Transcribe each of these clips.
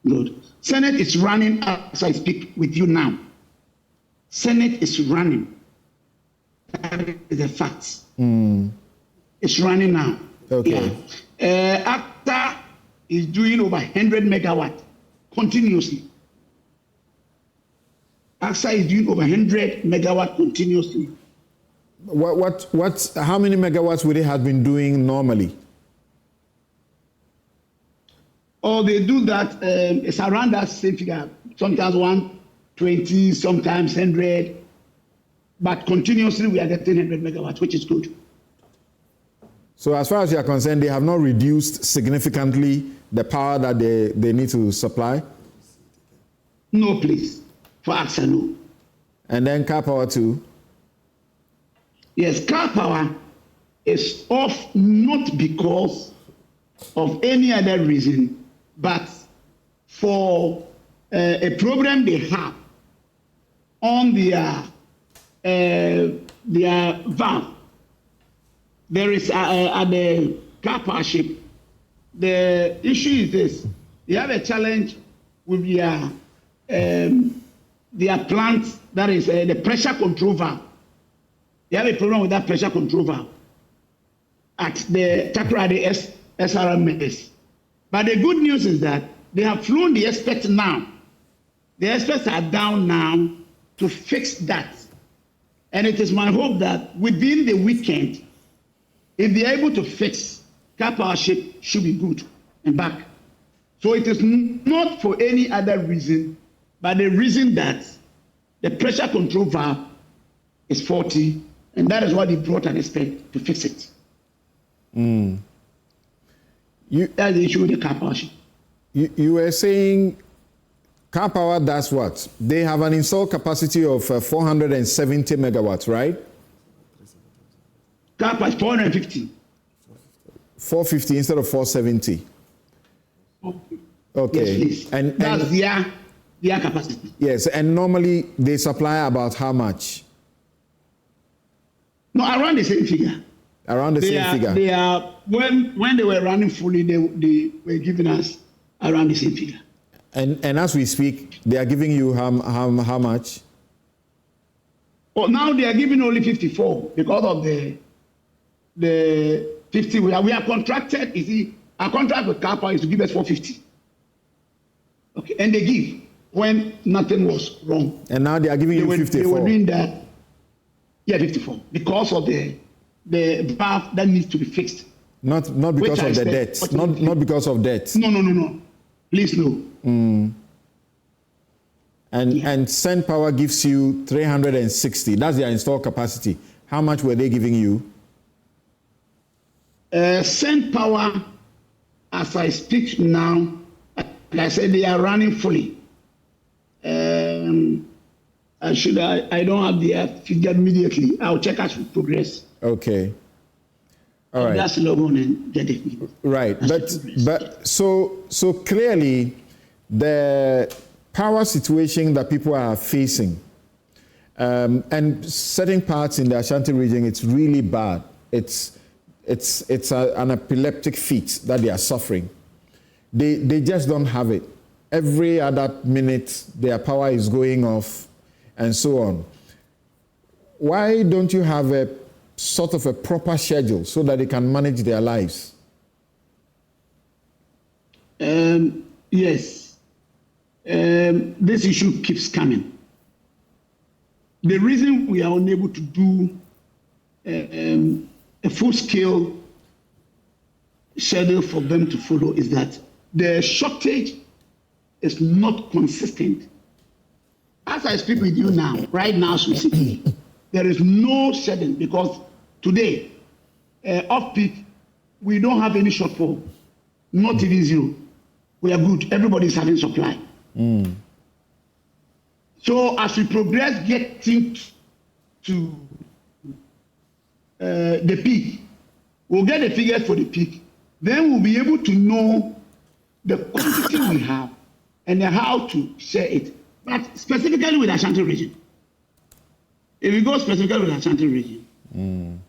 Good. Senate is running as I speak with you now. Senate is running. That is a fact. It's running now. Okay. Yeah. ACTA is doing over 100 megawatt continuously. ACTA is doing over 100 megawatt continuously. How many megawatts would it have been doing normally? Oh, they do that. It's around that same figure. Sometimes 120, sometimes 100. But continuously, we are getting 100 megawatts, which is good. So as far as you are concerned, they have not reduced significantly the power that they need to supply? No, please. For AXA, no. And then car power too? Yes, car power is off not because of any other reason, but for a problem they have on their valve. There is at the Karpowership, the issue is this: they have a challenge with their plant, that is the pressure control valve. They have a problem with that pressure control valve at the Takoradi SRMS. But the good news is that they have flown the experts now. The experts are down now to fix that. And it is my hope that within the weekend, if they are able to fix, Karpowership should be good and back. So it is not for any other reason, but the reason that the pressure control valve is faulty, and that is why they brought an expert to fix it. That's the issue with the Karpowership. You were saying car power does what? They have an installed capacity of 470 megawatts, right? Car power is 450. 450 instead of 470. Okay. Yes, please. And that's their capacity. Yes, and normally they supply about how much? No, around the same figure. Around the same figure. They are when they were running fully, they were giving us around the same figure. And as we speak, they are giving you how much? Well, now they are giving only 54 because of the 50. We are contracted. You see, our contract with Karpower is to give us 450. Okay, and they give when nothing was wrong. And now they are giving you 54. They were doing that. Yeah, 54 because of the valve that needs to be fixed. Not because of the debt. Not because of debt. No. Please no. And Send Power gives you 360. That's their installed capacity. How much were they giving you? Send Power, as I speak now, like I said, they are running fully. I don't have the figure immediately. I'll check as we progress. Okay. All right. That's log on and get it. Right. But so clearly the power situation that people are facing, and certain parts in the Ashanti region, it's really bad. It's an epileptic fit that they are suffering. They just don't have it. Every other minute their power is going off and so on. Why don't you have a sort of a proper schedule so that they can manage their lives? Yes. This issue keeps coming. The reason we are unable to do a full-scale schedule for them to follow is that the shortage is not consistent. As I speak with you now, right now, specifically, there is no shedding because today, off-peak, we don't have any shortfall, not even zero. We are good. Everybody is having supply. So as we progress getting to the peak, we'll get the figures for the peak. Then we'll be able to know the quantity we have and how to share it. But specifically with Ashanti region. If we go specifically with Ashanti region,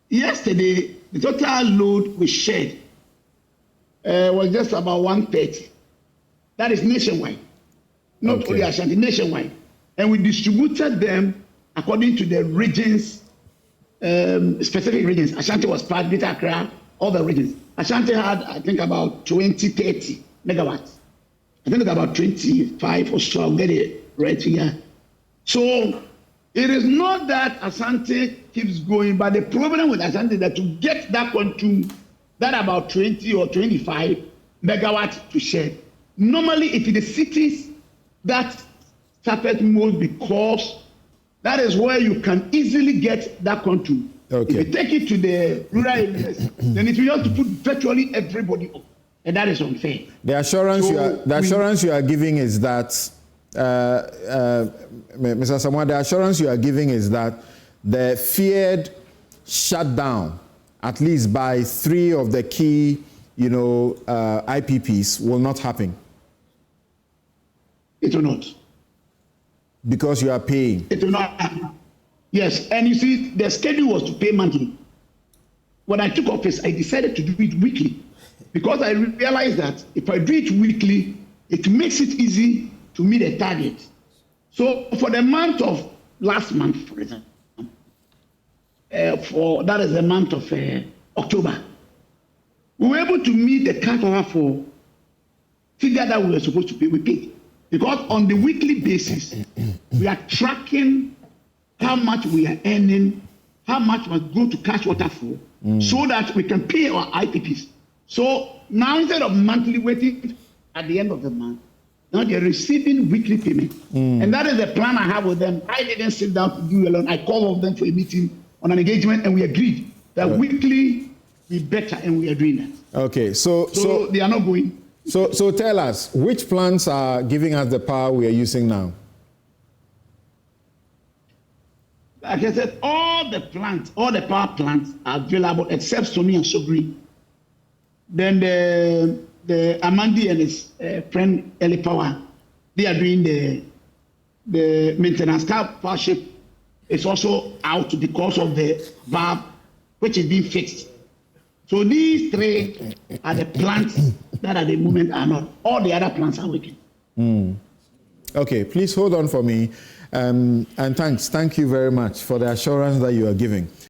yesterday the total load we shared was just about 130. That is nationwide. Not Okay. only Ashanti, nationwide. And we distributed them according to the regions, specific regions. Ashanti was part, Greater Accra, all the regions. Ashanti had, I think, about 30 megawatts. I think about 25 or so. I'll get it right here. So it is not that Ashanti keeps going, but the problem with Ashanti is that to get that quantum, that about 20 or 25 megawatts to share, normally it is the cities that suffered most, because that is where you can easily get that quantum. Okay. If you take it to the rural areas, then it will have to put virtually everybody up, and that is unfair. The assurance So you are giving is that, Mr. Asamoah, the assurance you are giving is that the feared shutdown, at least by 3 of the key, IPPs, will not happen. It will not. Because you are paying. It will not happen. Yes, and you see, the schedule was to pay monthly. When I took office, I decided to do it weekly, because I realized that if I do it weekly, it makes it easy to meet a target. So for the month of last month, for example, that is the month of October, we were able to meet the cutover for figure that we were supposed to pay. We paid, because on the weekly basis, we are tracking how much we are earning, how much must go to cash waterfall, so that we can pay our IPPs. So now, instead of monthly waiting at the end of the month, now they're receiving weekly payment. And that is the plan I have with them. I didn't sit down to do it alone. I called them for a meeting on an engagement, and we agreed that weekly be better, and we are doing that. Okay, so they are not going. So tell us, which plants are giving us the power we are using now? Like I said, all the power plants are available except Sony and Sogri. Then the Amandi and his friend Eli Power, they are doing the maintenance. Karpowership is also out because of the valve, which is being fixed. So these 3 are the plants that at the moment are not. All the other plants are working. Okay, please hold on for me. And thank you very much for the assurance that you are giving.